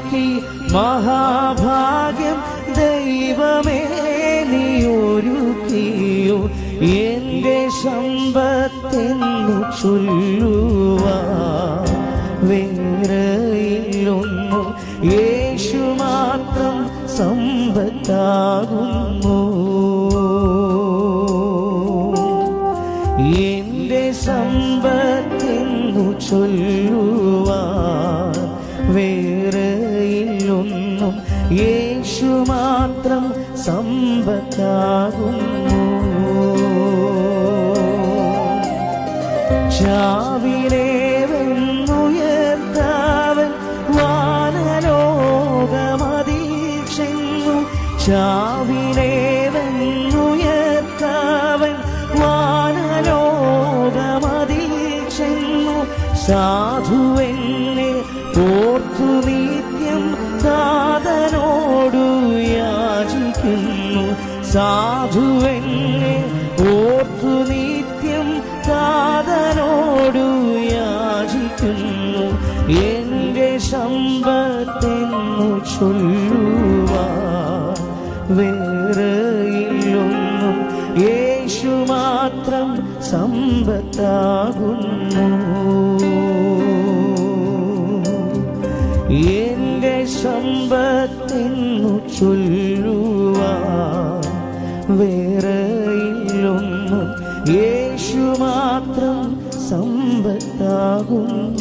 എനിക്കി മഹാഭാഗ്യം ദൈവമേ നീ ഒരുക്കിയോ. എന്റെ സമ്പത്തെന്നു ചൊല്ലുവാൻ വേറെയില്ലൊന്നു, യേശു മാത്രം സമ്പത്താകുന്നു. എന്റെ സമ്പത്തെന്നു ചൊല്ലുവാൻ വേറെയില്ലൊന്നും, യേശു മാത്രം സമ്പത്താകുന്നു. ചാവിനെ വെന്നുയർത്താവൻ വാനലോകമതിൽ, ചാവിനെ വെന്നുയർത്താവൻ വാനലോകമതിൽ ചെന്നു. സാധുവെന്നെ ഓർത്തു നിത്യം താതനോടു യാചിക്കുന്നു. സാധുവെന്നെ ഓർത്തു നിത്യം താതനോടു യാചിക്കുന്നു. എന്റെ സമ്പത്തെന്നു ചൊല്ലുവാൻ വേറെയില്ലൊന്നും, യേശു മാത്രം സമ്പത്താകുന്നു. എന്റെ സമ്പത്തെന്നു ചൊല്ലുവാൻ വേറെയില്ലൊന്നും, യേശു മാത്രം സമ്പത്താകുന്നു.